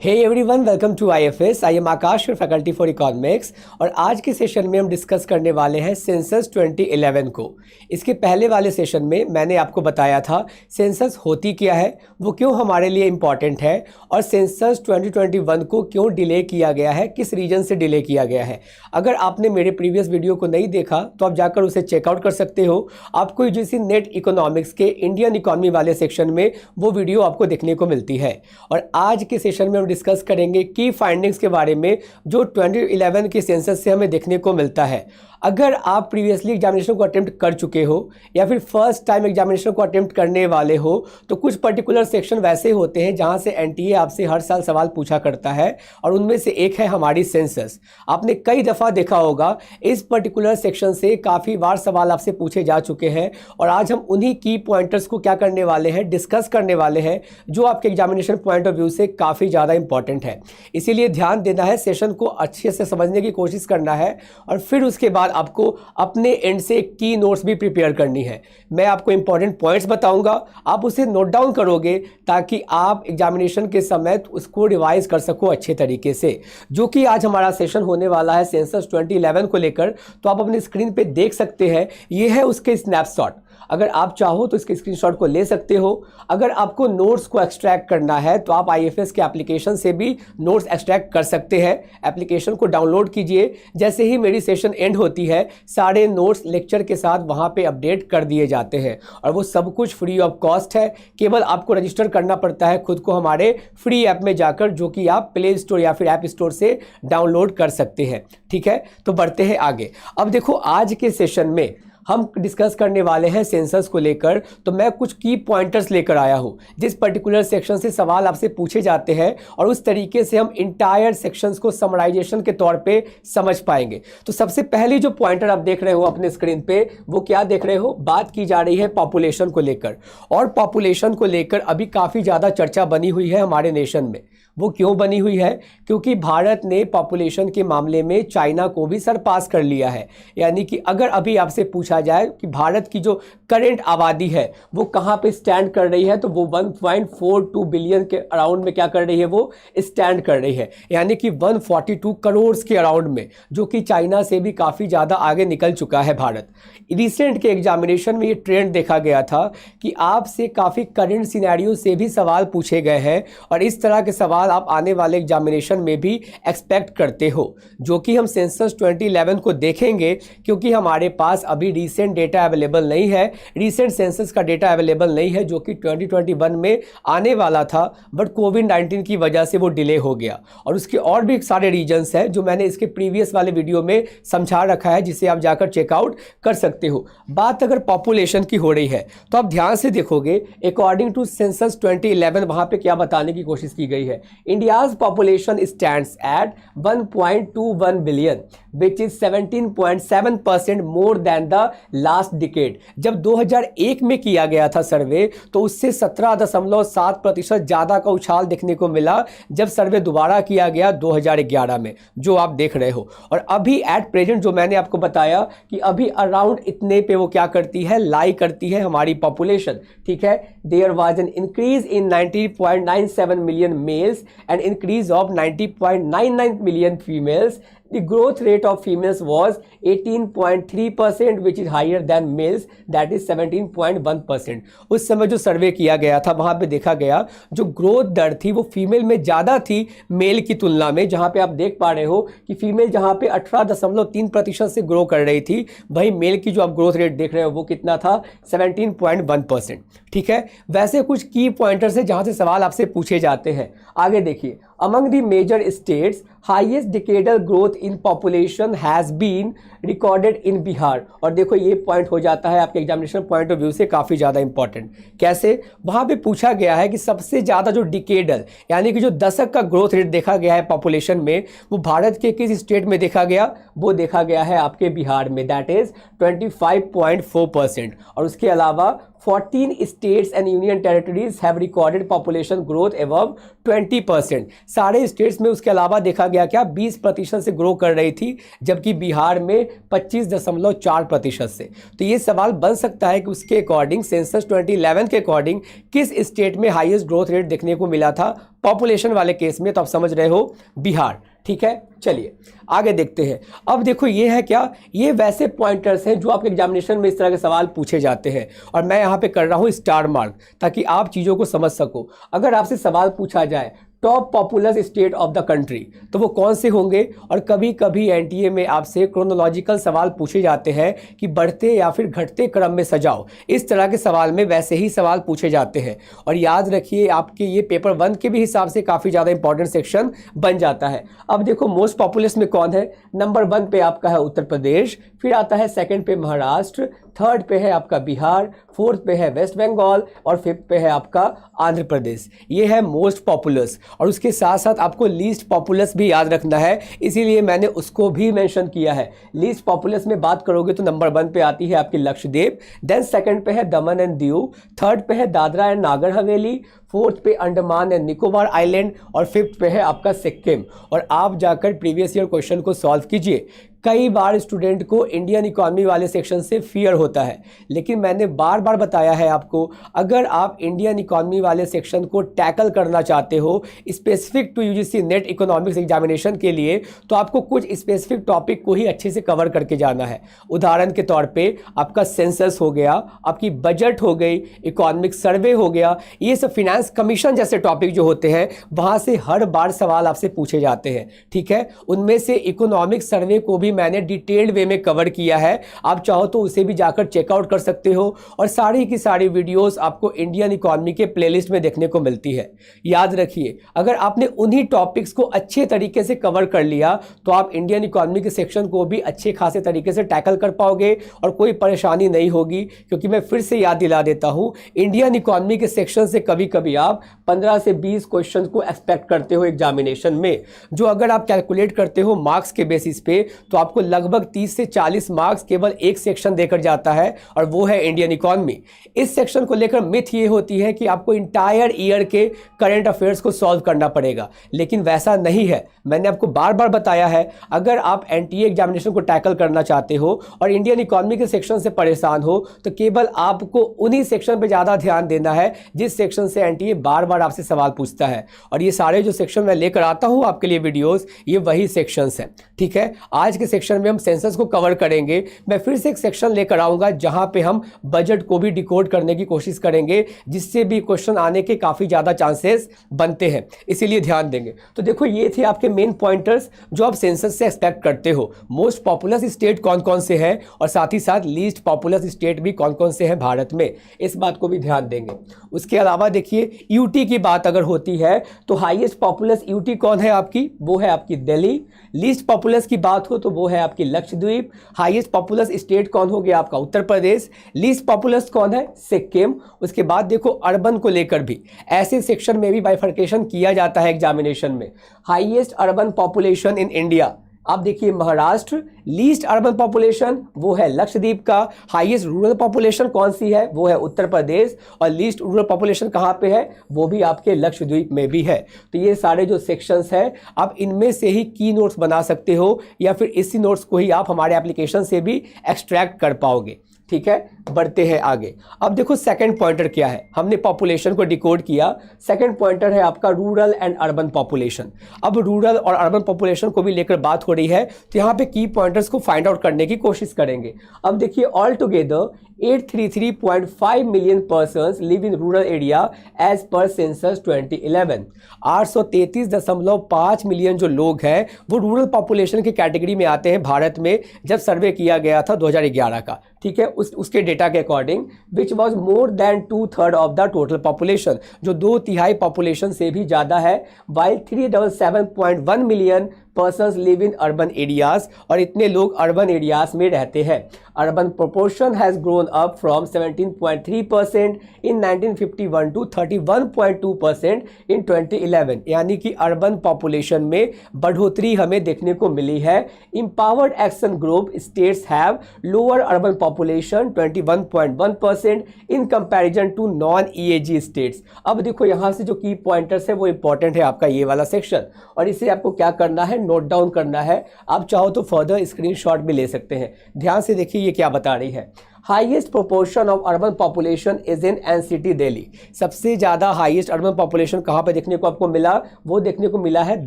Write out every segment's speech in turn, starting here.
Hey everyone, welcome to IFS. I am Aakash, faculty for economics. और आज के session में हम डिस्कस करने वाले हैं सेंसस 2011 को। इसके पहले वाले सेशन में मैंने आपको बताया था सेंसस होती क्या है, वो क्यों हमारे लिए इम्पॉर्टेंट है, और सेंसस 2021 को क्यों डिले किया गया है, किस रीजन से डिले किया गया है। अगर आपने मेरे प्रीवियस वीडियो को नहीं देखा तो आप जाकर उसे चेकआउट कर सकते हो। आपको यूजीसी नेट इकोनॉमिक्स के इंडियन इकोनॉमी वाले सेक्शन में वो वीडियो आपको देखने को मिलती है। और आज के सेशन में डिस्कस करेंगे की फाइंडिंग्स के बारे में जो 2011 के सेंसस से हमें देखने को मिलता है। अगर आप प्रीवियसली एग्जामिनेशन को अटेम्प्ट कर चुके हो या फिर फर्स्ट टाइम एग्जामिनेशन को अटेम्प्ट करने वाले हो तो कुछ पर्टिकुलर सेक्शन वैसे होते हैं जहां से एनटीए आपसे हर साल सवाल पूछा करता है, और उनमें से एक है हमारी सेंसस। आपने कई दफ़ा देखा होगा इस पर्टिकुलर सेक्शन से काफ़ी बार सवाल आपसे पूछे जा चुके हैं, और आज हम उन्हीं की पॉइंटर्स को क्या करने वाले हैं, डिस्कस करने वाले हैं, जो आपके एग्जामिनेशन पॉइंट ऑफ व्यू से काफ़ी ज़्यादा इंपॉर्टेंट है। इसीलिए ध्यान देना है, सेशन को अच्छे से समझने की कोशिश करना है, और फिर उसके बाद आपको अपने एंड से की नोट्स भी प्रिपेयर करनी है। मैं आपको इंपॉर्टेंट पॉइंट्स बताऊंगा, आप उसे नोट डाउन करोगे ताकि आप एग्जामिनेशन के समय उसको रिवाइज कर सको अच्छे तरीके से। जो कि आज हमारा सेशन होने वाला है सेंसस 2011 को लेकर, तो आप अपनी स्क्रीन पे देख सकते हैं, ये है उसके स्नैपशॉट। अगर आप चाहो तो इसके स्क्रीनशॉट को ले सकते हो। अगर आपको नोट्स को एक्सट्रैक्ट करना है तो आप आईएफएस के एप्लीकेशन से भी नोट्स एक्सट्रैक्ट कर सकते हैं। एप्लीकेशन को डाउनलोड कीजिए, जैसे ही मेरी सेशन एंड होती है सारे नोट्स लेक्चर के साथ वहां पे अपडेट कर दिए जाते हैं, और वो सब कुछ फ्री ऑफ कॉस्ट है। केवल आपको रजिस्टर करना पड़ता है खुद को हमारे फ्री ऐप में जाकर, जो कि आप प्ले स्टोर या फिर ऐप स्टोर से डाउनलोड कर सकते हैं। ठीक है, तो बढ़ते हैं आगे। अब देखो, आज के सेशन में हम डिस्कस करने वाले हैं सेंसस को लेकर, तो मैं कुछ की पॉइंटर्स लेकर आया हूं जिस पर्टिकुलर सेक्शन से सवाल आपसे पूछे जाते हैं, और उस तरीके से हम इंटायर सेक्शंस को समराइजेशन के तौर पे समझ पाएंगे। तो सबसे पहली जो पॉइंटर आप देख रहे हो अपने स्क्रीन पे, वो क्या देख रहे हो, बात की जा रही है पॉपुलेशन को लेकर। और पॉपुलेशन को लेकर अभी काफ़ी ज़्यादा चर्चा बनी हुई है हमारे नेशन में। वो क्यों बनी हुई है? क्योंकि भारत ने पॉपुलेशन के मामले में चाइना को भी सरपास कर लिया है। यानी कि अगर अभी आपसे पूछा जाए कि भारत की जो करेंट आबादी है वो कहाँ पे स्टैंड कर रही है, तो वो 1.42 बिलियन के अराउंड में क्या कर रही है, वो स्टैंड कर रही है। यानी कि 142 करोड़ के अराउंड में, जो कि चाइना से भी काफ़ी ज़्यादा आगे निकल चुका है भारत। रिसेंट के एग्जामिनेशन में ये ट्रेंड देखा गया था कि आपसे काफ़ी करेंट सिनेरियो से भी सवाल पूछे गए हैं, और इस तरह के सवाल आप आने वाले एग्जामिनेशन में भी एक्सपेक्ट करते हो, जो कि हम सेंसस 2011 को देखेंगे। क्योंकि हमारे पास अभी रीसेंट डेटा अवेलेबल नहीं है, रीसेंट सेंसस का डेटा अवेलेबल नहीं है, जो कि 2021 में आने वाला था, बट कोविड-19 की वजह से वो डिले हो गया। और उसके और भी सारे रीजंस हैं जो मैंने इसके प्रीवियस वाले वीडियो में समझा रखा है, जिसे आप जाकर चेकआउट कर सकते हो। बात अगर पॉपुलेशन की हो रही है तो आप ध्यान से देखोगे, अकॉर्डिंग टू सेंसस 2011 वहां पे क्या बताने की कोशिश की गई है। India's population stands at 1.21 billion, which is 17.7% more than the last decade। जब 2001 में किया गया था सर्वे, तो उससे 17.7% ज़्यादा का उछाल देखने को मिला जब सर्वे दोबारा किया गया 2011 में, जो आप देख रहे हो। और अभी एट प्रेजेंट जो मैंने आपको बताया कि अभी अराउंड इतने पे वो क्या करती है, लाई करती है हमारी पॉपुलेशन। ठीक है, there was an increase in 90.97 million males and increase of 90.99 million females. The growth rate of females was 18.3%, which is higher than males, that is 17.1%। उस समय जो सर्वे किया गया था वहाँ पे देखा गया जो ग्रोथ दर थी वो फीमेल में ज़्यादा थी मेल की तुलना में। जहाँ पे आप देख पा रहे हो कि फीमेल जहाँ पे 18.3% से ग्रो कर रही थी, वही मेल की जो आप ग्रोथ रेट देख रहे हो वो कितना था, 17.1%। ठीक है, वैसे कुछ की पॉइंटर्स है जहाँ से सवाल आपसे पूछे जाते हैं। आगे देखिए, among the major states highest decadal growth in population has been recorded in Bihar. और देखो, ये पॉइंट हो जाता है आपके एग्जामिनेशन पॉइंट ऑफ व्यू से काफ़ी ज़्यादा इंपॉर्टेंट। कैसे? वहाँ पे पूछा गया है कि सबसे ज़्यादा जो डिकेडल यानी कि जो दशक का ग्रोथ रेट देखा गया है पॉपुलेशन में, वो भारत के किस स्टेट में देखा गया, वो देखा गया है आपके बिहार में, दैट इज़ 25.4%। और उसके अलावा 14 states and union territories have recorded population growth above 20%। सारे स्टेट्स में उसके अलावा देखा गया क्या 20% से ग्रो कर रही थी, जबकि बिहार में 25.4% से। तो ये सवाल बन सकता है कि उसके अकॉर्डिंग सेंसस 2011 के अकॉर्डिंग किस स्टेट में हाईएस्ट ग्रोथ रेट देखने को मिला था पॉपुलेशन वाले केस में। तो आप समझ रहे हो बिहार। ठीक है, चलिए आगे देखते हैं। अब देखो ये है क्या, ये वैसे पॉइंटर्स हैं जो आपके एग्जामिनेशन में इस तरह के सवाल पूछे जाते हैं, और मैं यहाँ पे कर रहा हूँ स्टार मार्क ताकि आप चीज़ों को समझ सको। अगर आपसे सवाल पूछा जाए top populous state of the country, तो वो कौन से होंगे। और कभी कभी एनटीए में आपसे क्रोनोलॉजिकल सवाल पूछे जाते हैं कि बढ़ते या फिर घटते क्रम में सजाओ। इस तरह के सवाल में वैसे ही सवाल पूछे जाते हैं। और याद रखिए आपके ये पेपर 1 के भी हिसाब से काफ़ी ज़्यादा इंपॉर्टेंट सेक्शन बन जाता है। अब देखो मोस्ट पॉपुलस में कौन है, नंबर 1 पे आपका है उत्तर प्रदेश, फिर आता है सेकंड पे महाराष्ट्र, थर्ड पे है आपका बिहार, फोर्थ पे है वेस्ट बंगाल और फिफ्थ पे है आपका आंध्र प्रदेश। ये है मोस्ट पॉपुलस। और उसके साथ साथ आपको लीस्ट पॉपुलस भी याद रखना है, इसीलिए मैंने उसको भी मेंशन किया है। लीस्ट पॉपुलस में बात करोगे तो नंबर 1 पे आती है आपकी लक्षद्वीप, देन सेकंड पे है दमन एंड दीव, थर्ड पे है दादरा एंड नागर हवेली, फोर्थ पे अंडमान एंड निकोबार आइलैंड और फिफ्थ पे है आपका सिक्किम। और आप जाकर प्रीवियस ईयर क्वेश्चन को सॉल्व कीजिए। कई बार स्टूडेंट को इंडियन इकोनॉमी वाले सेक्शन से फियर होता है, लेकिन मैंने बार बार बताया है आपको, अगर आप इंडियन इकोनॉमी वाले सेक्शन को टैकल करना चाहते हो specific to UGC NET economics examination के लिए, तो आपको कुछ स्पेसिफिक टॉपिक को ही अच्छे से कवर करके जाना है। उदाहरण के तौर पे आपका सेंसस हो गया, आपकी बजट हो गई, इकोनॉमिक सर्वे हो गया, ये सब फिनेंस कमीशन जैसे टॉपिक जो होते हैं वहाँ से हर बार सवाल आपसे पूछे जाते हैं। ठीक है, उनमें से इकोनॉमिक सर्वे को भी मैंने डिटेल्ड वे में कवर किया है, आप चाहो तो उसे भी जाकर चेकआउट कर सकते हो। और सारी की सारी वीडियोस आपको इंडियन इकोनॉमी के प्लेलिस्ट में देखने को मिलती है। याद रखिए, अगर आपने उन्हीं टॉपिक्स को अच्छे तरीके से कवर कर लिया तो आप इंडियन इकोनॉमी के सेक्शन को भी अच्छे खासे तरीके से टैकल कर पाओगे और कोई परेशानी नहीं होगी। क्योंकि मैं फिर से याद दिला देता हूं, इंडियन इकोनॉमी के सेक्शन से कभी कभी आप 15 से 20 क्वेश्चन को एक्सपेक्ट करते हो एग्जामिनेशन में, जो अगर आप कैलकुलेट करते हो मार्क्स के बेसिस पे तो आपको लगभग 30 से 40 मार्क्स केवल एक सेक्शन देकर जाता है, और वो है इंडियन इकोनॉमी। इस सेक्शन को लेकर मिथ ये होती है कि आपको इंटायर ईयर के करंट अफेयर्स को सॉल्व करना पड़ेगा, लेकिन वैसा नहीं है। मैंने आपको बार बार बताया है, अगर आप एनटीए एग्जामिनेशन को टैकल करना चाहते हो और इंडियन इकोनॉमी के सेक्शन से परेशान हो, तो केवल आपको उन्हीं सेक्शन पर ज़्यादा ध्यान देना है जिस सेक्शन से एनटीए बार बार आपसे सवाल पूछता है। और ये सारे जो सेक्शन मैं लेकर आता हूँ आपके लिए वीडियोज़, ये वही सेक्शंस हैं। ठीक है, आज के सेक्शन में हम सेंसस को कवर करेंगे। मैं फिर से एक सेक्शन लेकर आऊंगा जहां पे हम बजट को भी डिकोड करने की कोशिश करेंगे, जिससे भी क्वेश्चन आने के काफ़ी ज़्यादा चांसेस बनते हैं, इसीलिए ध्यान देंगे। तो देखो ये थे आपके मेन पॉइंटर्स जो आप सेंसस से एक्सपेक्ट करते हो। मोस्ट पॉपुलस स्टेट कौन कौन से हैं और साथ ही साथ लीस्ट पॉपुलस स्टेट भी कौन कौन से हैं भारत में, इस बात को भी ध्यान देंगे। उसके अलावा देखिए यूटी की बात अगर होती है तो हाईएस्ट पॉपुलस यूटी कौन है आपकी, वो है आपकी दिल्ली। लीस्ट पॉपुलस की बात हो तो वो है आपकी लक्षद्वीप। हाईएस्ट पॉपुलस स्टेट कौन हो गया आपका उत्तर प्रदेश। लीस्ट पॉपुलस कौन है, सिक्किम। उसके बाद देखो अर्बन को लेकर भी ऐसे सेक्शन में भी बाइफर्केशन किया जाता है एग्जामिनेशन में। Highest urban population in India, आप देखिए महाराष्ट्र। लीस्ट अर्बन पॉपुलेशन वो है लक्षद्वीप का। हाईएस्ट रूरल पॉपुलेशन कौन सी है, वो है उत्तर प्रदेश। और लीस्ट रूरल पॉपुलेशन कहाँ पे है, वो भी आपके लक्षद्वीप में भी है। तो ये सारे जो सेक्शंस हैं आप इनमें से ही की नोट्स बना सकते हो, या फिर इसी नोट्स को ही आप हमारे एप्लीकेशन से भी एक्सट्रैक्ट कर पाओगे। ठीक है, बढ़ते हैं आगे। अब देखो सेकंड पॉइंटर क्या है, हमने पॉपुलेशन को डिकोड किया। सेकंड पॉइंटर है आपका रूरल एंड अर्बन पॉपुलेशन। अब रूरल और अर्बन पॉपुलेशन को भी लेकर बात हो रही है, तो यहाँ पे की पॉइंटर्स को फाइंड आउट करने की कोशिश करेंगे। अब देखिए all together 833.5 million persons live in rural area as per census 2011। 833.5 million जो लोग हैं वो रूरल पॉपुलेशन की कैटेगरी में आते हैं भारत में, जब सर्वे किया गया था 2011 का। ठीक है, उसके डेटा के according which was more than 2/3 of the total population, जो 2/3 पॉपुलेशन से भी ज़्यादा है। While 377.1 million persons live in urban areas, और इतने लोग अर्बन एरियाज में रहते हैं। Urban proportion has grown up from 17.3% in 1951 to 31.2% in 2011, यानी कि अर्बन पॉपुलेशन में बढ़ोतरी हमें देखने को मिली है। Empowered action group states have lower urban population 21.1% in comparison to non EAG states. अब देखो यहाँ से जो की पॉइंटर्स है वो इंपॉर्टेंट है आपका ये वाला सेक्शन, और इसे आपको क्या करना है, नोट डाउन करना है। आप चाहो तो फर्दर स्क्रीनशॉट भी ले सकते हैं। ध्यान से देखिए ये क्या बता रही है। Highest proportion of urban population is in NCT Delhi. सबसे ज़्यादा हाईएस्ट अर्बन पॉपुलेशन कहाँ पे देखने को आपको मिला, वो देखने को मिला है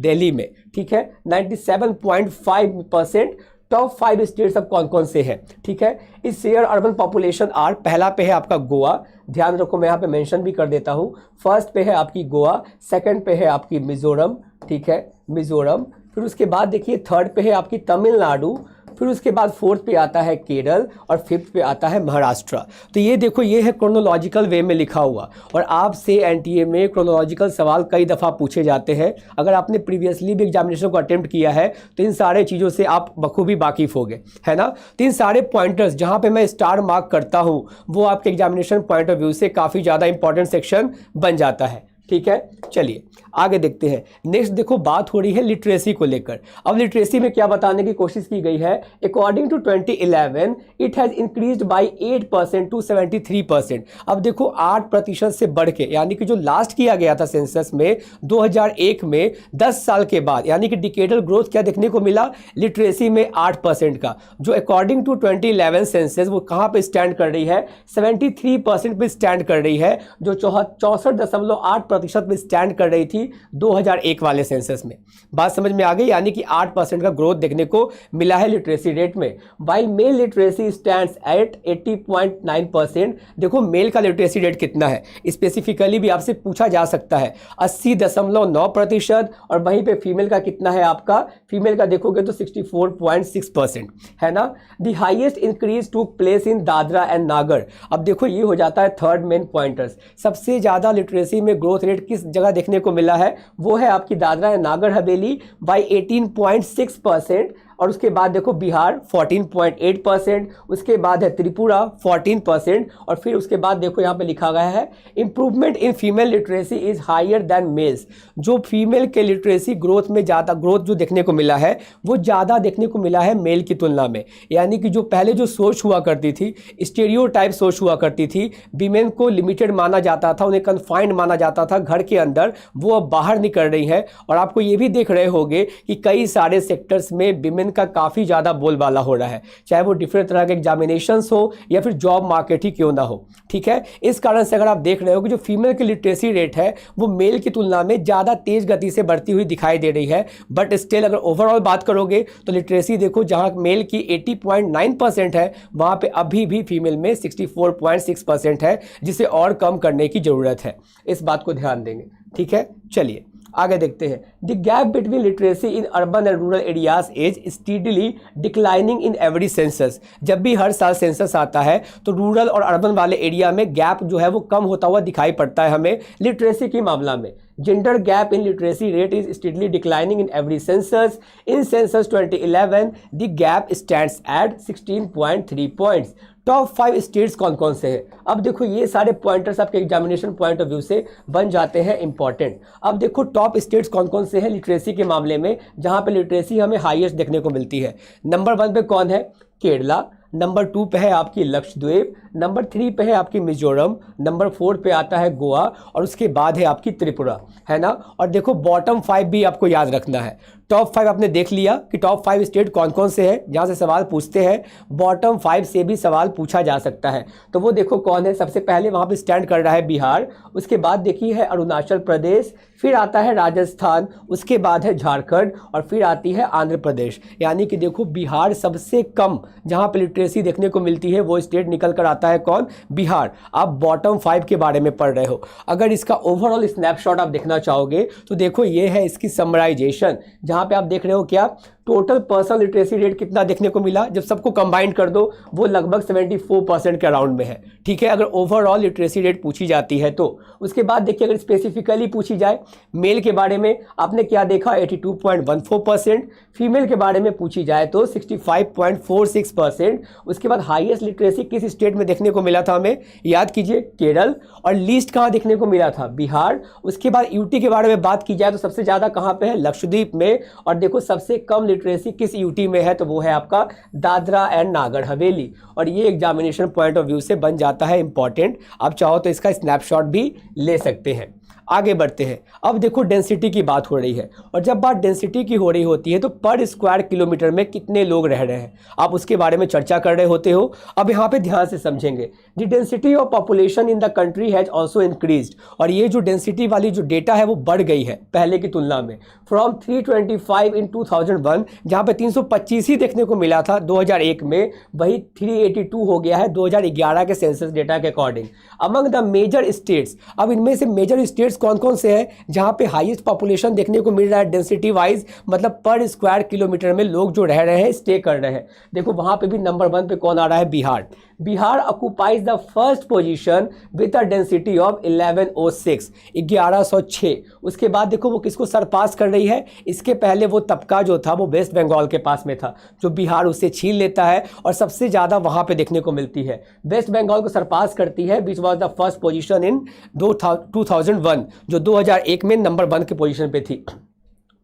दिल्ली में, ठीक है, 97.5%। टॉप 5 स्टेट्स अब कौन कौन से हैं, ठीक है। इस शेयर अर्बन पॉपुलेशन आर, पहला पे है आपका गोवा, ध्यान रखो मैं यहाँ पे मेंशन भी कर देता हूँ। फर्स्ट पे है आपकी गोवा, सेकंड पे है आपकी मिजोरम, ठीक है, मिजोरम। फिर उसके बाद देखिए थर्ड पे है आपकी तमिलनाडु, फिर उसके बाद फोर्थ पे आता है केरल, और फिफ्थ पे आता है महाराष्ट्र। तो ये देखो ये है क्रोनोलॉजिकल वे में लिखा हुआ, और आपसे एनटीए में क्रोनोलॉजिकल सवाल कई दफ़ा पूछे जाते हैं। अगर आपने प्रीवियसली भी एग्जामिनेशन को अटेम्प्ट किया है तो इन सारे चीज़ों से आप बखूबी वाकिफ़ हो गए, है ना। तो इन सारे पॉइंटर्स जहाँ पर मैं स्टार मार्क करता हूँ वो आपके एग्जामिनेशन पॉइंट ऑफ व्यू से काफ़ी ज़्यादा इंपॉर्टेंट सेक्शन बन जाता है, ठीक है। चलिए आगे देखते हैं। नेक्स्ट देखो बात हो रही है लिटरेसी को लेकर। अब लिटरेसी में क्या बताने की कोशिश की गई है, according to 2011 it has increased by 8% to 73%। अब देखो 8% से बढ़ के, यानी कि जो लास्ट किया गया था सेंसस में 2001 में, 10 साल के बाद, यानी कि डिकेडल ग्रोथ क्या देखने को मिला लिटरेसी में 8% का, जो अकॉर्डिंग टू 2011 सेंसस वो कहाँ पे स्टैंड कर रही है, 73% पे स्टैंड कर रही है, जो 64.8% पे स्टैंड कर रही थी 2001 वाले सेंसस में। बात समझ में आ गई, यानी कि 8% का ग्रोथ देखने को मिला है लिटरेसी रेट में। While mail literacy stands eight 80.9%। देखो मेल का लिटरेसी रेट कितना है स्पेसिफिकली भी आपसे पूछा जा सकता है, 80.9%, और वहीं पे फीमेल का कितना है आपका, फीमेल का देखोगे तो 64.6% है ना। The highest increase to place in Dadra and Nagar. अब देखो ये हो जाता है थर्ड मेन पॉइंटर्स। सबसे ज़्यादा लिटरेसी में ग्रोथ रेट किस जगह देखने को मिला है, वो है आपकी दादरा एंड नागर हवेली बाय 18.6%, और उसके बाद देखो बिहार 14.8%, उसके बाद है त्रिपुरा 14%, और फिर उसके बाद देखो यहाँ पे लिखा गया है improvement in female literacy is higher than males. जो फीमेल के लिटरेसी ग्रोथ में ज़्यादा ग्रोथ जो देखने को मिला है वो ज़्यादा देखने को मिला है मेल की तुलना में। यानी कि जो पहले जो सोच हुआ करती थी, स्टेरियोटाइप सोच हुआ करती थी, वीमेन को लिमिटेड माना जाता था, उन्हें कन्फाइंड माना जाता था घर के अंदर, वो अब बाहर निकल रही है। और आपको ये भी देख रहे होंगे कि कई सारे सेक्टर्स में विमेन का काफ़ी ज़्यादा बोलबाला हो रहा है, चाहे वो डिफरेंट तरह के एग्जामिनेशंस हो या फिर जॉब मार्केट ही क्यों ना हो, ठीक है। इस कारण से अगर आप देख रहे हो कि जो फीमेल की लिटरेसी रेट है वो मेल की तुलना में ज़्यादा तेज़ गति से बढ़ती हुई दिखाई दे रही है। बट स्टिल अगर ओवरऑल बात करोगे तो लिटरेसी देखो जहाँ मेल की 80.9% है, वहाँ पे अभी भी फीमेल में 64.6% है, जिसे और कम करने की ज़रूरत है। इस बात को ध्यान देंगे, ठीक है। चलिए आगे देखते हैं। The gap between literacy in urban and rural areas is steadily declining in every census. जब भी हर साल सेंसस आता है तो रूरल और अर्बन वाले एरिया में गैप जो है वो कम होता हुआ दिखाई पड़ता है हमें लिटरेसी के मामला में। Gender gap in literacy rate is steadily declining in every census. In census 2011 the gap stands eight 16.3 points. Top 5 states कौन कौन से हैं। अब देखो ये सारे पॉइंटर्स आपके एग्जामिनेशन पॉइंट ऑफ व्यू से बन जाते हैं इंपॉर्टेंट। अब देखो टॉप स्टेट्स कौन कौन से हैं लिटरेसी के मामले में, जहां पे लिटरेसी हमें हाईएस्ट देखने को मिलती है। नंबर 1 पे कौन है, केरला। नंबर 2 पे है आपकी लक्षद्वीप। नंबर 3 पे है आपकी मिजोरम। नंबर 4 पे आता है गोवा, और उसके बाद है आपकी त्रिपुरा, है ना। और देखो बॉटम 5 भी आपको याद रखना है। टॉप 5 आपने देख लिया कि टॉप 5 स्टेट कौन कौन से हैं जहाँ से सवाल पूछते हैं। बॉटम 5 से भी सवाल पूछा जा सकता है, तो वो देखो कौन है। सबसे पहले वहाँ पे स्टैंड कर रहा है बिहार, उसके बाद देखिए है अरुणाचल प्रदेश, फिर आता है राजस्थान, उसके बाद है झारखंड, और फिर आती है आंध्र प्रदेश। यानी कि देखो बिहार सबसे कम जहाँ पे लिटरेसी देखने को मिलती है वो स्टेट निकल कर आता है कौन, बिहार। आप बॉटम 5 के बारे में पढ़ रहे हो। अगर इसका ओवरऑल स्नैपशॉट आप देखना चाहोगे तो देखो ये है इसकी समराइजेशन, जहाँ पे आप देख रहे हो क्या टोटल पर्सनल लिटरेसी रेट कितना देखने को मिला, जब सबको कंबाइंड कर दो वो लगभग 74% के अराउंड में है। ठीक है, अगर ओवरऑल लिटरेसी रेट पूछी जाती है तो। उसके बाद देखिए अगर स्पेसिफिकली पूछी जाए मेल के बारे में, आपने क्या देखा 82.14%, फीमेल के बारे में पूछी जाए तो 65.46%। उसके बाद हाईएस्ट लिटरेसी किस स्टेट में देखने को मिला था हमें, याद कीजिए केरल, और लीस्ट कहाँ देखने को मिला था, बिहार। उसके बाद यूटी के बारे में बात की जाए तो सबसे ज़्यादा कहाँ पे है, लक्षद्वीप में। और देखो सबसे कम लिटरेसी किस यूटी में है, तो वो है आपका दादरा एंड नागर हवेली। और ये एग्जामिनेशन पॉइंट ऑफ व्यू से बन जाता है इंपॉर्टेंट, आप चाहो तो इसका स्नैपशॉट भी ले सकते हैं। आगे बढ़ते हैं, अब देखो डेंसिटी की बात हो रही है, और जब बात डेंसिटी की हो रही होती है तो पर स्क्वायर किलोमीटर में कितने लोग रह रहे हैं, आप उसके बारे में चर्चा कर रहे होते हो। अब यहाँ पे ध्यान से समझेंगे, the density of population in the country has also increased, और ये जो डेंसिटी वाली जो डेटा है वो बढ़ गई है पहले की तुलना में, फ्रॉम 325 इन 2001, जहाँ पे 325 ही देखने को मिला था 2001 में, वही 382 हो गया है 2011 के सेंसस डेटा के according. Among the major states, अब इनमें से मेजर स्टेट्स कौन कौन से हैं जहां पे हाईएस्ट पॉपुलेशन देखने को मिल रहा है डेंसिटी वाइज, मतलब पर स्क्वायर किलोमीटर में लोग जो रह रहे हैं, स्टे कर रहे हैं। देखो वहां पे भी नंबर 1 पे कौन आ रहा है, Bihar. Bihar occupies the first position with a density of 1106, 1106। उसके बाद देखो वो किसको सरपास कर रही है, इसके पहले वो तबका जो था वो वेस्ट बंगाल के पास में था, जो बिहार उससे छीन लेता है और सबसे ज़्यादा वहाँ पे देखने को मिलती है, वेस्ट बंगाल को सरपास करती है, which was the first position in 2001, जो 2001 में नंबर 1 के पोजीशन पे थी।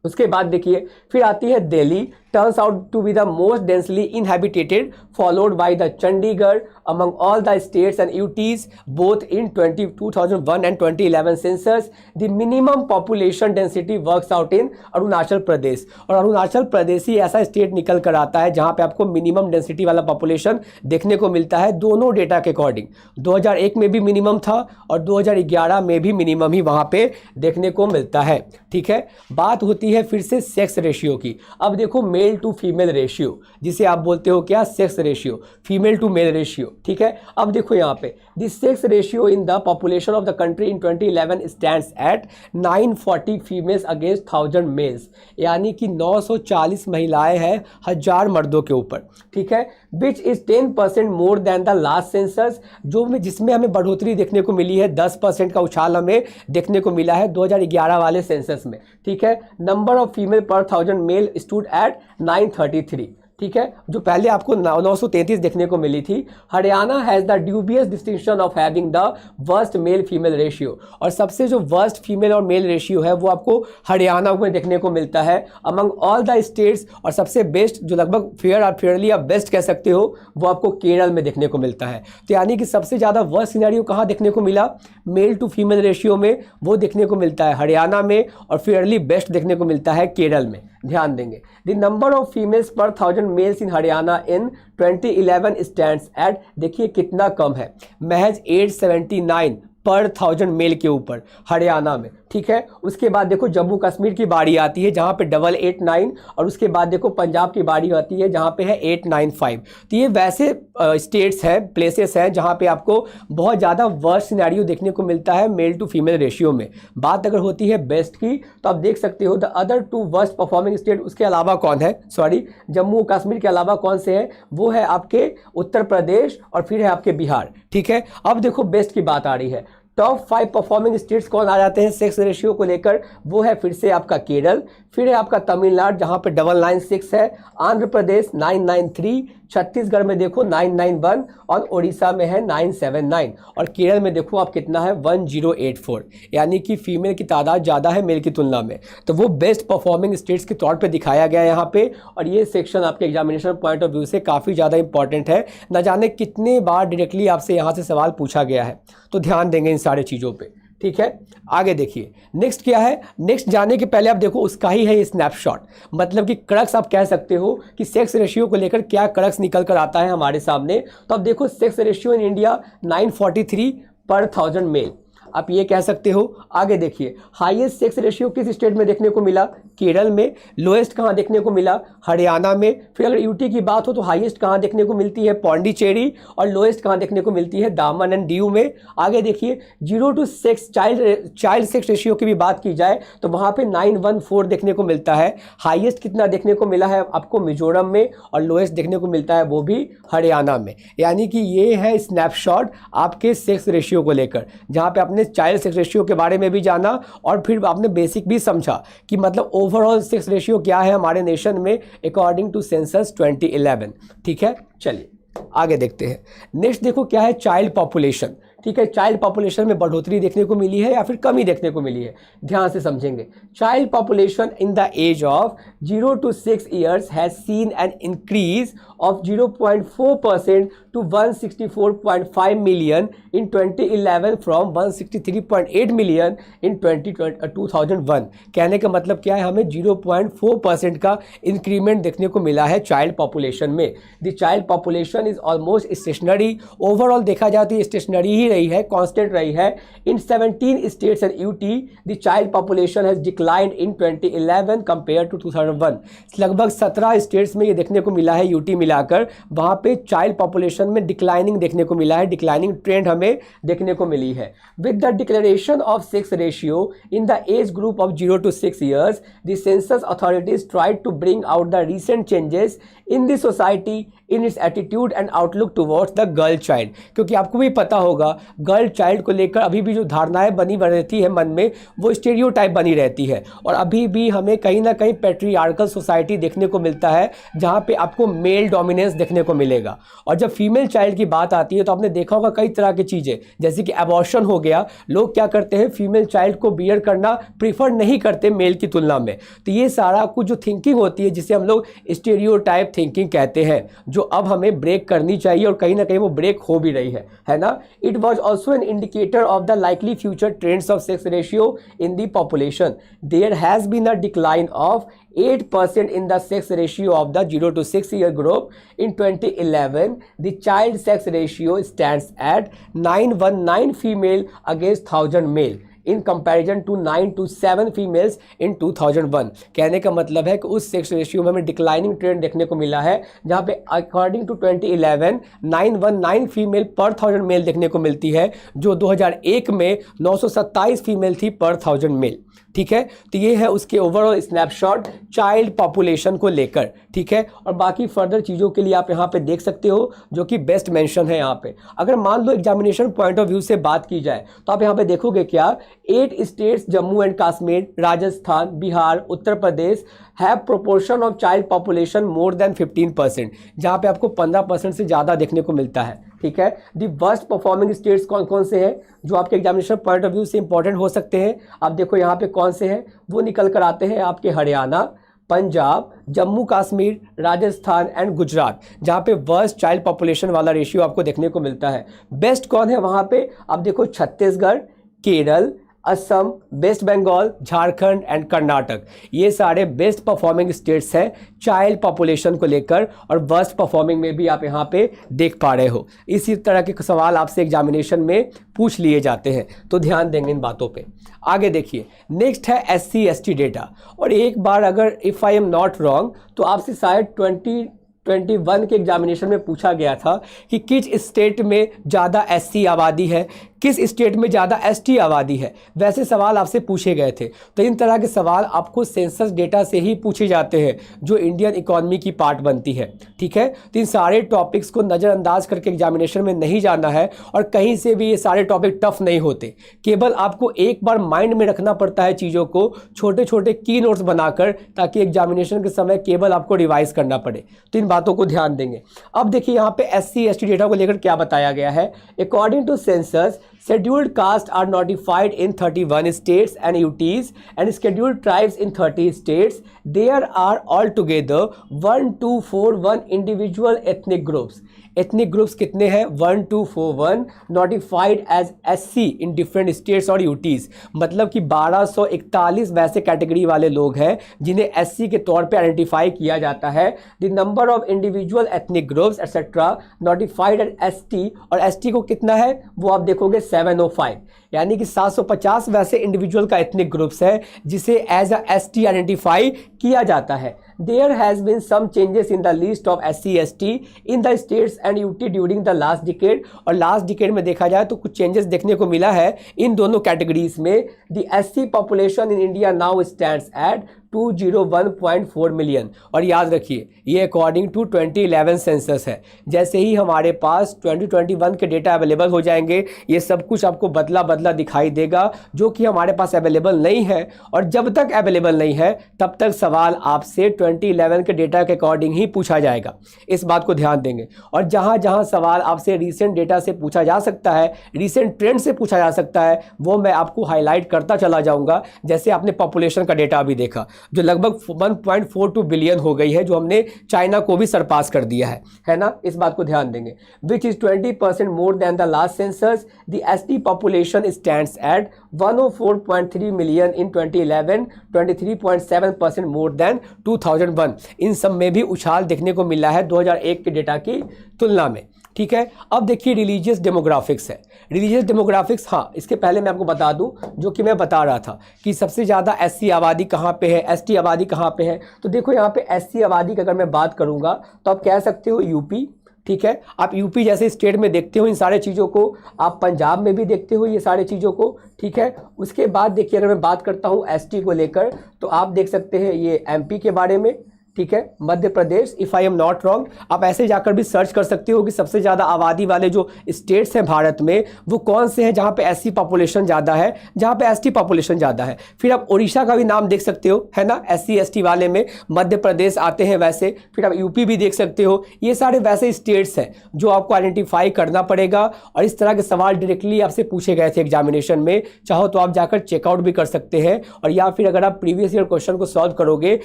उसके बाद देखिए फिर आती है Delhi, turns out to be the most densely inhabited, followed by the Chandigarh among all the states and UTs both in 2001 and 2011 census. The minimum population density works out in Arunachal Pradesh, और अरुणाचल प्रदेश ही ऐसा स्टेट निकल कर आता है जहां पे आपको मिनिमम डेंसिटी वाला पॉपुलेशन देखने को मिलता है दोनों डेटा के अकॉर्डिंग। 2001 में भी मिनिमम था और 2011 में भी मिनिमम ही वहां पे देखने को मिलता है। ठीक है, बात होती है फिर से सेक्स रेशियो की। अब देखो मेल टू फीमेल रेशियो, जिसे आप बोलते हो क्या, sex ratio, female to male ratio. ठीक है, अब देखो यहाँ पे this sex ratio in the population of the country in 2011 stands at 940 females against 1000 males, यानी कि 940 महिलाएं हैं 1000 मर्दों के ऊपर। ठीक है, which is 10% more than the last census, जिसमें हमें बढ़ोतरी देखने को मिली है, 10% का उछाल हमें देखने को मिला है 2011 वाले सेंसस में। ठीक है, नंबर ऑफ फीमेल पर 1000 मेल स्टूड एट 933। ठीक है, जो पहले आपको 933 देखने को मिली थी। Haryana has the dubious distinction of having the worst male female ratio, और सबसे जो वर्स्ट फीमेल और मेल रेशियो है वो आपको हरियाणा में देखने को मिलता है अमंग ऑल द स्टेट्स, और सबसे बेस्ट जो लगभग फेयर और फेयरली आप बेस्ट कह सकते हो वो आपको केरल में देखने को मिलता है। तो यानी कि सबसे ज़्यादा वर्स्ट सिनेरियो कहाँ देखने को मिला, मेल टू फीमेल रेशियो में, वो देखने को मिलता है हरियाणा में, और फेयरली बेस्ट देखने को मिलता है केरल में। ध्यान देंगे, द नंबर ऑफ फीमेल्स पर 1000 males in Haryana in 2011 stands eight, देखिए कितना कम है, महज 879 पर 1000 मेल के ऊपर हरियाणा में। ठीक है, उसके बाद देखो जम्मू कश्मीर की बारी आती है जहाँ पे 889, और उसके बाद देखो पंजाब की बारी आती है जहाँ पे है 895। तो ये वैसे स्टेट्स हैं, प्लेसेस हैं जहाँ पे आपको बहुत ज़्यादा वर्स्ट सिनेरियो देखने को मिलता है मेल टू फीमेल रेशियो में। बात अगर होती है बेस्ट की तो आप देख सकते हो the other 2 worst performing state, उसके अलावा कौन है, सॉरी जम्मू कश्मीर के अलावा कौन से हैं, वो है आपके उत्तर प्रदेश और फिर है आपके बिहार। ठीक है, अब देखो बेस्ट की बात आ रही है। टॉप 5 परफॉर्मिंग स्टेट्स कौन आ जाते हैं सेक्स रेशियो को लेकर, वो है फिर से आपका केरल, फिर है आपका तमिलनाडु जहां पे 996 है, आंध्र प्रदेश 993, छत्तीसगढ़ में देखो 991, और उड़ीसा में है 979, और केरल में देखो आप कितना है 1084, यानी कि फीमेल की तादाद ज़्यादा है मेल की तुलना में। तो वो बेस्ट परफॉर्मिंग स्टेट्स के तौर पे दिखाया गया है यहाँ पे, और ये सेक्शन आपके एग्जामिनेशन पॉइंट ऑफ व्यू से काफ़ी ज़्यादा इंपॉर्टेंट है, न जाने कितने बार डायरेक्टली आपसे यहाँ से सवाल पूछा गया है, तो ध्यान देंगे इन सारे चीज़ों पे। ठीक है, आगे देखिए नेक्स्ट क्या है। नेक्स्ट जाने के पहले आप देखो उसका ही है ये स्नैपशॉट, मतलब कि क्रक्स आप कह सकते हो कि सेक्स रेशियो को लेकर क्या क्रक्स निकल कर आता है हमारे सामने। तो अब देखो सेक्स रेशियो इन इंडिया 943 पर 1000 मेल। आप ये कह सकते हो। आगे देखिए, हाईएस्ट सेक्स रेशियो किस स्टेट में देखने को मिला? केरल में। लोएस्ट कहाँ देखने को मिला? हरियाणा में। फिर अगर यूटी की बात हो तो हाईएस्ट कहाँ देखने को मिलती है? पौंडीचेरी। और लोएस्ट कहाँ देखने को मिलती है? दामन एंड दीव में। आगे देखिए, 0 to 6 चाइल्ड सेक्स रेशियो की भी बात की जाए तो वहाँ पे 914 देखने को मिलता है। हाईएस्ट कितना देखने को मिला है आपको? मिजोरम में। और लोएस्ट देखने को मिलता है वो भी हरियाणा में। यानी कि ये है स्नैपशॉट आपके सेक्स रेशियो को लेकर, जहाँ पे आपने चाइल्ड सेक्स रेशियो के बारे में भी जाना और फिर आपने बेसिक भी समझा कि मतलब ओवरऑल सेक्स रेशियो क्या है हमारे नेशन में अकॉर्डिंग टू सेंसस 2011। ठीक है, चलिए आगे देखते हैं। नेक्स्ट देखो क्या है? Child population. ठीक है, चाइल्ड पॉपुलेशन में बढ़ोतरी देखने को मिली है या फिर कमी देखने को मिली है? ध्यान से समझेंगे। Child population in the age of 0 to 6 years has seen an increase of 0.4% to 164.5 million in 2011 from 163.8 million in 2001। कहने का मतलब क्या है? हमें 0.4% का इंक्रीमेंट देखने को मिला है चाइल्ड पॉपुलेशन में। The child population is almost stationary. Overall देखा जाए तो ये स्टेशनरी ही रही है, कांस्टेंट रही है। In 17 states and UT the child population has declined in 2011 compare to 2001। लगभग 17 स्टेट्स में ये देखने को मिला है, यूटी मिलाकर, वहाँ पे चाइल्ड पॉपुलेशन में डिक्लाइनिंग देखने को मिला है, डिक्लाइनिंग ट्रेंड हमें देखने को मिली है। With the declaration of sex ratio in the age group of 0 to 6 years, the census authorities tried to bring out the recent changes in the society in its attitude and outlook towards the girl child। क्योंकि आपको भी पता होगा girl child को लेकर अभी भी जो धारणाएं बनी रहती है मन में, वो स्टीरियोटाइप बनी रहती है। और अभी भी हमें कहीं ना कहीं पैट्रियार्कल सोसाइटी देखने को मिलता है, जहाँ पे आपको मेल डोमिनेंस देखने को मिलेगा। और जब फीमेल चाइल्ड की बात आती है तो आपने देखा होगा कई तरह की चीज़ें, जैसे कि अबॉर्शन हो गया। लोग क्या करते हैं? फीमेल चाइल्ड को बियर करना प्रीफर नहीं करते मेल की तुलना में। तो ये सारा कुछ जो थिंकिंग होती है, जिसे हम लोग स्टीरियोटाइप थिंकिंग कहते हैं, जो अब हमें ब्रेक करनी चाहिए और कहीं ना कहीं वो ब्रेक हो भी रही है ना। It was also an indicator of the likely future trends of sex ratio in the population. There has been a decline of 8% in the sex ratio of the 0 to 6 year group. In 2011, the child sex ratio stands at 919 female against 1000 male in comparison to 9 to 7 females in 2001। कहने का मतलब है कि उस sex ratio में हमें declining trend देखने को मिला है, जहाँ पे अकॉर्डिंग टू 2011 919 फीमेल पर 1000 मेल देखने को मिलती है, जो 2001 में 927 फीमेल थी पर 1000 मेल। ठीक है, तो ये है उसके ओवरऑल स्नैपशॉट चाइल्ड पॉपुलेशन को लेकर। ठीक है, और बाकी फर्दर चीज़ों के लिए आप यहाँ पे देख सकते हो, जो कि बेस्ट मेंशन है यहाँ पे। अगर मान लो एग्जामिनेशन पॉइंट ऑफ व्यू से बात की जाए तो आप यहाँ पे देखोगे क्या? 8 states Jammu and Kashmir, Rajasthan, Bihar, Uttar Pradesh have proportion of child population more than 15%, जहाँ पे आपको 15% से ज़्यादा देखने को मिलता है। ठीक है, दी वर्स्ट परफॉर्मिंग स्टेट्स कौन कौन से हैं जो आपके एग्जामिनेशन पॉइंट ऑफ व्यू से इंपॉर्टेंट हो सकते हैं? आप देखो यहाँ पे कौन से हैं, वो निकल कर आते हैं आपके हरियाणा, पंजाब, जम्मू कश्मीर, राजस्थान एंड गुजरात, जहाँ पे वर्स्ट चाइल्ड पॉपुलेशन वाला रेशियो आपको देखने को मिलता है। बेस्ट कौन है वहाँ पे? आप देखो छत्तीसगढ़, केरल, असम, वेस्ट बंगाल, झारखंड एंड कर्नाटक, ये सारे बेस्ट परफॉर्मिंग स्टेट्स हैं चाइल्ड पॉपुलेशन को लेकर, और वर्स्ट परफॉर्मिंग में भी आप यहाँ पे देख पा रहे हो। इसी तरह के सवाल आपसे एग्जामिनेशन में पूछ लिए जाते हैं, तो ध्यान देंगे इन बातों पे। आगे देखिए, नेक्स्ट है SC ST डेटा। और एक बार अगर if I am not wrong तो आपसे शायद 2021 के एग्जामिनेशन में पूछा गया था कि किस स्टेट में ज़्यादा SC आबादी है, किस स्टेट में ज़्यादा ST आबादी है। वैसे सवाल आपसे पूछे गए थे। तो इन तरह के सवाल आपको सेंसस डेटा से ही पूछे जाते हैं, जो इंडियन इकोनॉमी की पार्ट बनती है। ठीक है, तो इन सारे टॉपिक्स को नज़रअंदाज करके एग्जामिनेशन में नहीं जाना है, और कहीं से भी ये सारे टॉपिक टफ नहीं होते। केवल आपको एक बार माइंड में रखना पड़ता है चीज़ों को, छोटे छोटे की नोट्स बनाकर, ताकि एग्जामिनेशन के समय केवल आपको रिवाइज करना पड़े। तो इन बातों को ध्यान देंगे। अब देखिए यहाँ पे SC ST डेटा को लेकर क्या बताया गया है। According to census, scheduled castes are notified in 31 states and UTs and scheduled tribes in 30 states. There are altogether 1241 individual ethnic groups. Ethnic groups कितने हैं? 1241 notified as SC in different states और UTs. मतलब कि 1241 वैसे category वाले लोग हैं जिन्हें SC के तौर पे आइडेंटिफाई किया जाता है। The number of individual ethnic groups etcetera notified as ST, और ST को कितना है वो आप देखोगे 705। यानी कि 750 वैसे इंडिविजुअल का एथनिक ग्रुप्स है जिसे एज अ एसटी आइडेंटिफाई किया जाता है। There has been some changes in the list of SC/ST in the states and UT during the last decade, और लास्ट डिकेड में देखा जाए तो कुछ चेंजेस देखने को मिला है इन दोनों कैटेगरीज में। The SC population in India now stands at 201.4 million, और याद रखिए ये अकॉर्डिंग टू 2011 सेंसस है। जैसे ही हमारे पास 2021 के डेटा अवेलेबल हो जाएंगे ये सब कुछ आपको बदला बदला दिखाई देगा, जो कि हमारे पास अवेलेबल नहीं है। और जब तक अवेलेबल नहीं है तब तक सवाल आपसे 2011 के डेटा के अकॉर्डिंग ही पूछा जाएगा, इस बात को ध्यान देंगे। और जहाँ जहाँ सवाल आपसे रीसेंट डेटा से पूछा जा सकता है, रीसेंट ट्रेंड से पूछा जा सकता है, वो मैं आपको हाईलाइट करता चला जाऊँगा। जैसे आपने पॉपुलेशन का डेटा अभी देखा जो लगभग 1.42 बिलियन हो गई है, जो हमने चाइना को भी सरपास कर दिया है ना, इस बात को ध्यान देंगे। Which is 20% more than the last census. The ST population stands eight 104.3 million in 2011, 23.7% more than 2001। इन सब में भी उछाल देखने को मिला है 2001 के डेटा की तुलना में। ठीक है, अब देखिए रिलीजियस डेमोग्राफिक्स है। रिलीजियस डेमोग्राफिक्स, हाँ इसके पहले मैं आपको बता दूं जो कि मैं बता रहा था कि सबसे ज़्यादा एससी आबादी कहाँ पे है, एसटी आबादी कहाँ पे है। तो देखो यहाँ पे एससी आबादी की अगर मैं बात करूँगा तो आप कह सकते हो यूपी। ठीक है, आप यूपी जैसे स्टेट में देखते हो इन सारे चीज़ों को, आप पंजाब में भी देखते हो ये सारे चीज़ों को। ठीक है, उसके बाद देखिए अगर मैं बात करता हूँ एसटी को लेकर तो आप देख सकते हैं ये एमपी के बारे में। ठीक है, Madhya Pradesh, if I am not wrong. आप ऐसे जाकर भी सर्च कर सकते हो कि सबसे ज़्यादा आबादी वाले जो स्टेट्स हैं भारत में वो कौन से हैं जहाँ पे एससी पॉपुलेशन ज़्यादा है, जहाँ पे एसटी पॉपुलेशन ज़्यादा है। फिर आप उड़ीसा का भी नाम देख सकते हो, है ना, एससी एसटी वाले में मध्य प्रदेश आते हैं वैसे। फिर आप यूपी भी देख सकते हो। ये सारे वैसे स्टेट्स हैं जो आपको आइडेंटिफाई करना पड़ेगा, और इस तरह के सवाल डायरेक्टली आपसे पूछे गए थे एग्जामिनेशन में। चाहो तो आप जाकर चेकआउट भी कर सकते हैं, और या फिर अगर आप प्रीवियस ईयर क्वेश्चन को सॉल्व करोगे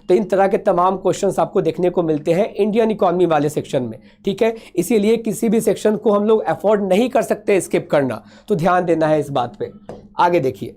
तो इन तरह के तमाम क्वेश्चंस आपको देखने को मिलते हैं इंडियन इकोनॉमी वाले सेक्शन में। ठीक है, इसीलिए किसी भी सेक्शन को हम लोग अफोर्ड नहीं कर सकते स्किप करना, तो ध्यान देना है इस बात पे। आगे देखिए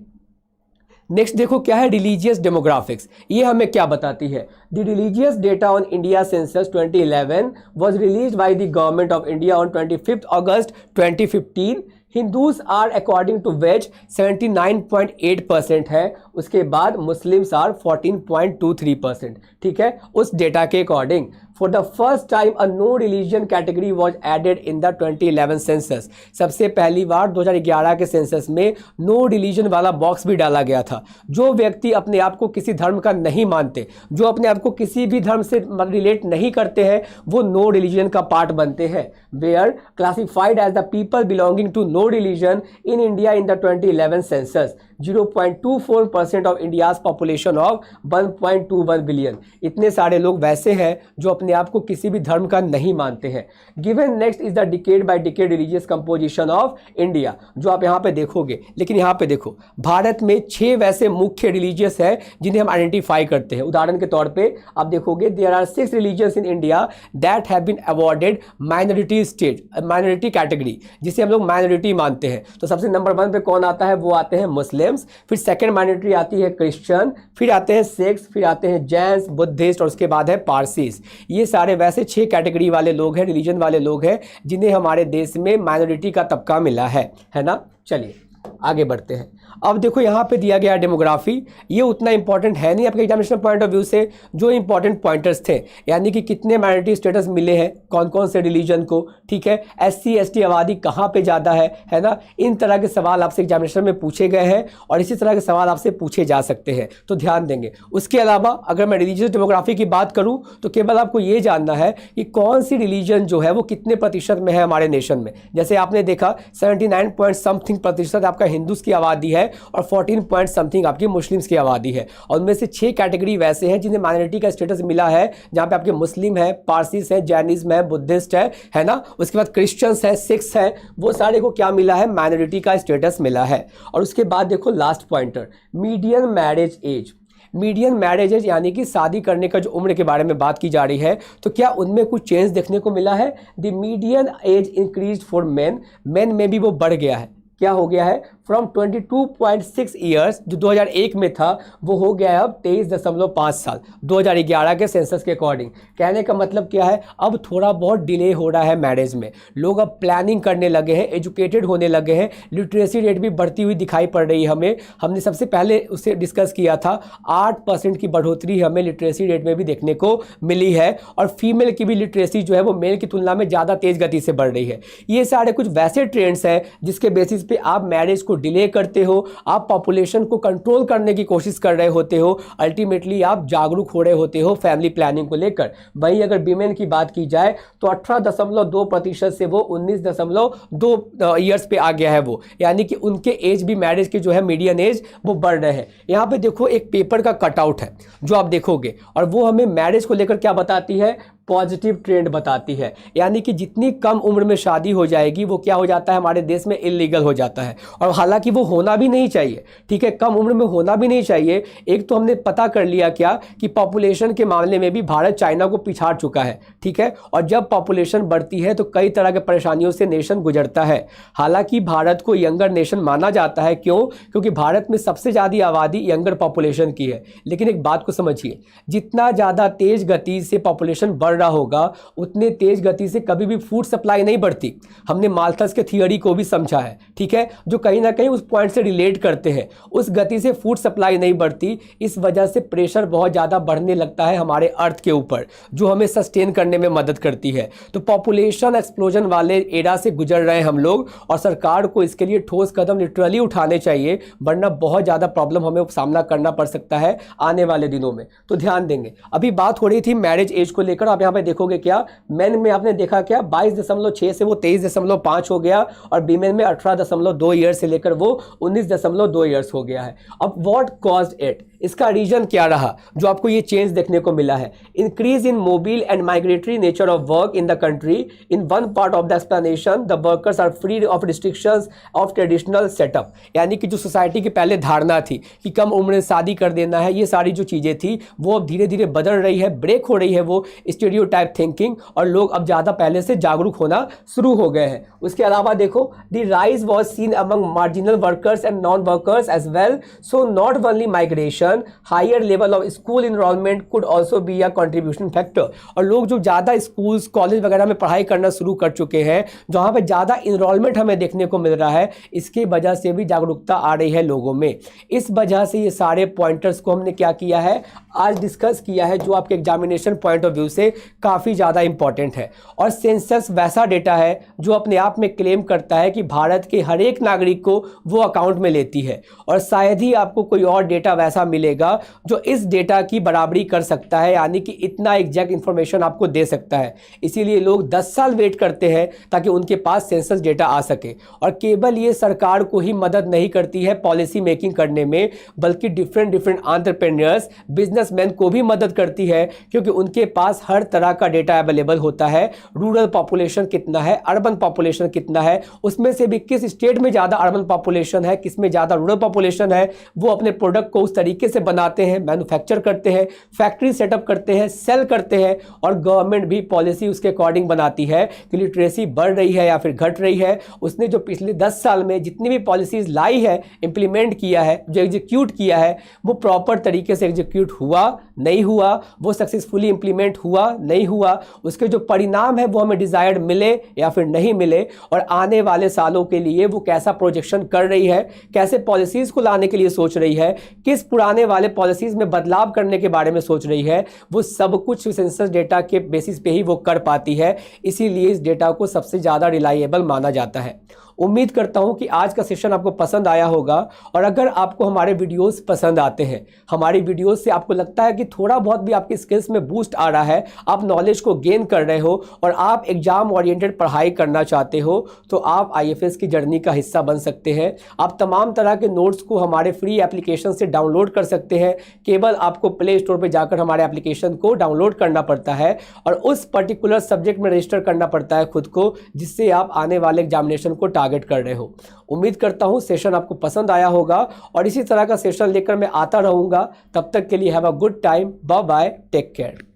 नेक्स्ट, देखो क्या है रिलीजियस डेमोग्राफिक्स। ये हमें क्या बताती है। The religious data on India census 2011 was released by the government of India on 25 August 2015। Hindus are according to वेज 79.8% है। उसके बाद मुस्लिम्स आर 14.23%। ठीक है, उस डेटा के according for the first time a no religion category was added in the 2011 census. सबसे पहली बार 2011 के सेंसस में नो रिलीजन वाला बॉक्स भी डाला गया था। जो व्यक्ति अपने आप को किसी धर्म का नहीं मानते, जो अपने आप को किसी भी धर्म से रिलेट नहीं करते हैं, वो नो रिलीजन का पार्ट बनते हैं। Were classified as the people belonging to no religion in India in the 2011 census. 0.24% of India's population of 1.21 billion. इतने सारे लोग वैसे हैं जो अपने आप को किसी भी धर्म का नहीं मानते हैं। Given next is the decade by decade religious composition of India, जो आप यहाँ पे देखोगे। लेकिन यहाँ पे देखो भारत में 6 वैसे मुख्य रिलीजियस है जिन्हें हम आइडेंटिफाई करते हैं। उदाहरण के तौर पे आप देखोगे there are 6 religions in India that have been awarded minority state, minority category, जिसे हम लोग माइनॉरिटी मानते हैं। तो सबसे नंबर 1 पे कौन आता है, वो आते हैं मुस्लिम। फिर सेकंड माइनॉरिटी आती है क्रिश्चियन, फिर आते हैं सिख्स, फिर आते हैं जैन्स, बुद्धिस्ट, और उसके बाद है पारसीस। ये सारे वैसे 6 कैटेगरी वाले लोग हैं, रिलीजन वाले लोग हैं, जिन्हें हमारे देश में माइनॉरिटी का तबका मिला है ना। चलिए आगे बढ़ते हैं। अब देखो यहाँ पे दिया गया डेमोग्राफी, ये उतना इंपॉर्टेंट है नहीं आपके एग्जामिनेशन पॉइंट ऑफ व्यू से। जो इंपॉर्टेंट पॉइंटर्स थे, यानी कि कितने माइनॉरिटी स्टेटस मिले हैं कौन कौन से रिलीजन को, ठीक है, एससी एसटी आबादी कहाँ पे ज़्यादा है ना, इन तरह के सवाल आपसे एग्जामिनेशन में पूछे गए हैं, और इसी तरह के सवाल आपसे पूछे जा सकते हैं, तो ध्यान देंगे। उसके अलावा अगर मैं रिलीजियस डेमोग्राफी की बात करूँ तो केवल आपको ये जानना है कि कौन सी रिलीजन जो है वो कितने प्रतिशत में है हमारे नेशन में। जैसे आपने देखा 79% आपका हिंदूज की आबादी है और 14 आपकी मुस्लिम्स की आबादी है, और उनमें से 6 कैटेगरी वैसे हैं जिन्हें माइनॉरिटी का स्टेटस मिला है, जहां पे आपके मुस्लिम है, पारसीस है, जैनिज्म है, बुद्धिस्ट है ना, उसके बाद क्रिश्चियंस है, सिख्स है, वो सारे को क्या मिला है, माइनॉरिटी का स्टेटस मिला है। और उसके बाद देखो last pointer, median marriage age. Median marriage age यानी कि शादी करने का जो उम्र के बारे में बात की जा रही है, तो क्या उनमें कुछ चेंज देखने को मिला है। The median age increase for men में भी वो बढ़ गया है। क्या हो गया है, फ्रॉम 22.6 ईयर्स जो 2001 में था वो हो गया है अब 23.5 साल 2011 के सेंसस के अकॉर्डिंग। कहने का मतलब क्या है, अब थोड़ा बहुत डिले हो रहा है मैरिज में, लोग अब प्लानिंग करने लगे हैं, एजुकेटेड होने लगे हैं, लिटरेसी रेट भी बढ़ती हुई दिखाई पड़ रही है हमें। हमने सबसे पहले उससे डिस्कस किया था 8% की बढ़ोतरी हमें लिटरेसी रेट में भी देखने को मिली है, और फीमेल की भी लिटरेसी जो है वो मेल की तुलना में ज़्यादा तेज़ गति से बढ़ रही है। ये सारे कुछ वैसे ट्रेंड्स हैं जिसके बेसिस पे आप मैरिज को डिले करते हो, आप पॉपुलेशन को कंट्रोल करने की कोशिश कर रहे होते हो, अल्टीमेटली आप जागरूक हो रहे होते हो फैमिली प्लानिंग को लेकर। वहीं अगर वीमेन की बात की जाए तो 18.2% से वो 19.2 ईयर्स पे आ गया है वो, यानी कि उनके एज भी मैरिज के जो है मीडियन एज वो बढ़ रहे हैं। यहाँ पे देखो एक पेपर का कटआउट है जो आप देखोगे, और वो हमें मैरिज को लेकर क्या बताती है, पॉजिटिव ट्रेंड बताती है। यानी कि जितनी कम उम्र में शादी हो जाएगी वो क्या हो जाता है, हमारे देश में इलीगल हो जाता है, और हालांकि वो होना भी नहीं चाहिए, ठीक है, कम उम्र में होना भी नहीं चाहिए। एक तो हमने पता कर लिया क्या कि पॉपुलेशन के मामले में भी भारत चाइना को पिछाड़ चुका है, ठीक है, और जब पॉपुलेशन बढ़ती है तो कई तरह के परेशानियों से नेशन गुजरता है। हालांकि भारत को यंगर नेशन माना जाता है, क्यों, क्योंकि भारत में सबसे ज़्यादा आबादी यंगर पॉपुलेशन की है। लेकिन एक बात को समझिए, जितना ज़्यादा तेज गति से पॉपुलेशन बढ़ रहा होगा उतने तेज गति से कभी भी फूड सप्लाई नहीं बढ़ती। हमने माल्थस के थियरी को भी समझा है, ठीक है, जो कहीं ना कहीं उस पॉइंट से रिलेट करते हैं। उस गति से फूड सप्लाई नहीं बढ़ती, इस वजह से प्रेशर बहुत ज़्यादा बढ़ने लगता है हमारे अर्थ के ऊपर, जो हमें सस्टेन करने में मदद करती है। तो पॉपुलेशन एक्सप्लोजन वाले एरा से गुजर रहे हैं हम लोग, और सरकार को इसके लिए ठोस कदम लिटरली उठाने चाहिए, वरना बहुत ज़्यादा प्रॉब्लम हमें सामना करना पड़ सकता है आने वाले दिनों में। तो ध्यान देंगे। अभी बात हो रही थी मैरिज एज को लेकर, आप यहाँ पे देखोगे क्या, मेन में आपने देखा क्या 22.6 से वो 23.5 हो गया, और वीमेन में 18.2 ईयर्स से लेकर वो 19.2 ईयर्स हो गया है। अब व्हाट कॉज्ड इट, इसका रीजन क्या रहा जो आपको ये चेंज देखने को मिला है, increase in mobile and migratory nature of work in the country. In one part of the explanation the workers are free of restrictions of traditional setup. यानी कि जो सोसाइटी की पहले धारणा थी कि कम उम्र में शादी कर देना है, ये सारी जो चीज़ें थी वो अब धीरे धीरे बदल रही है, ब्रेक हो रही है वो स्टीरियोटाइप थिंकिंग, और लोग अब ज़्यादा पहले से जागरूक होना शुरू हो गए हैं। उसके अलावा देखो, the rise was seen among marginal workers and non workers as well, so not only migration, higher level of school enrolment could also be a contribution factor. और लोग जो ज़्यादा स्कूल्स कॉलेज वगैरह में पढ़ाई करना शुरू कर चुके हैं, जहाँ पे ज़्यादा इनरोलमेंट हमें देखने को मिल रहा है, इसकी वजह से भी जागरूकता आ रही है लोगों में। इस वजह से ये सारे पॉइंटर्स को हमने क्या किया है, आज डिस्कस किया है, जो आपके एग्जामिनेशन पॉइंट ऑफ व्यू से काफ़ी ज़्यादा इंपॉर्टेंट है। और सेंसस वैसा डेटा है जो अपने आप में क्लेम करता है कि भारत के हर एक नागरिक को वो अकाउंट में लेती है, और शायद ही आपको कोई और डेटा वैसा मिलेगा जो इस डेटा की बराबरी कर सकता है, यानी कि इतना एग्जैक्ट इंफॉर्मेशन आपको दे सकता है। इसीलिए लोग 10 साल वेट करते हैं ताकि उनके पास सेंसस डेटा आ सके। और केवल ये सरकार को ही मदद नहीं करती है पॉलिसी मेकिंग करने में, बल्कि डिफरेंट एंटरप्रेन्योर्स, बिजनेसमैन को भी मदद करती है, क्योंकि उनके पास हर तरह का डेटा अवेलेबल होता है। रूरल पॉपुलेशन कितना है, अर्बन पॉपुलेशन कितना है, उसमें से भी किस स्टेट में ज़्यादा अर्बन पॉपुलेशन है, किस में ज़्यादा रूरल पॉपुलेशन है, वो अपने प्रोडक्ट को उस तरीके से बनाते हैं, मैन्युफैक्चर करते हैं, फैक्ट्री सेटअप करते हैं, सेल करते हैं, और गवर्नमेंट भी पॉलिसी उसके अकॉर्डिंग बनाती है कि लिटरेसी बढ़ रही है या फिर घट रही है। उसने जो पिछले 10 साल में जितनी भी पॉलिसीज लाई है, इंप्लीमेंट किया है, जो एग्जीक्यूट किया है, वो प्रॉपर तरीके से एग्जीक्यूट हुआ नहीं हुआ, वो सक्सेसफुली इंप्लीमेंट हुआ नहीं हुआ, उसके जो परिणाम है वो हमें डिजायर्ड मिले या फिर नहीं मिले, और आने वाले सालों के लिए वो कैसा प्रोजेक्शन कर रही है, कैसे पॉलिसीज को लाने के लिए सोच रही है, किस पुराने वाले पॉलिसीज में बदलाव करने के बारे में सोच रही है, वो सब कुछ सेंसस डेटा के बेसिस पे ही वो कर पाती है। इसीलिए इस डेटा को सबसे ज़्यादा रिलायबल माना जाता है। उम्मीद करता हूं कि आज का सेशन आपको पसंद आया होगा, और अगर आपको हमारे वीडियोस पसंद आते हैं, हमारी वीडियोस से आपको लगता है कि थोड़ा बहुत भी आपकी स्किल्स में बूस्ट आ रहा है, आप नॉलेज को गेन कर रहे हो, और आप एग्जाम ओरिएंटेड पढ़ाई करना चाहते हो, तो आप IAFS की जर्नी का हिस्सा बन सकते हैं। आप तमाम तरह के नोट्स को हमारे फ्री एप्लीकेशन से डाउनलोड कर सकते हैं। केवल आपको प्ले स्टोर पर जाकर हमारे एप्लीकेशन को डाउनलोड करना पड़ता है, और उस पर्टिकुलर सब्जेक्ट में रजिस्टर करना पड़ता है खुद को, जिससे आप आने वाले एग्जामिनेशन को टारगेट कर रहे हो। उम्मीद करता हूं सेशन आपको पसंद आया होगा, और इसी तरह का सेशन लेकर मैं आता रहूंगा। तब तक के लिए have a good time, bye bye, take care.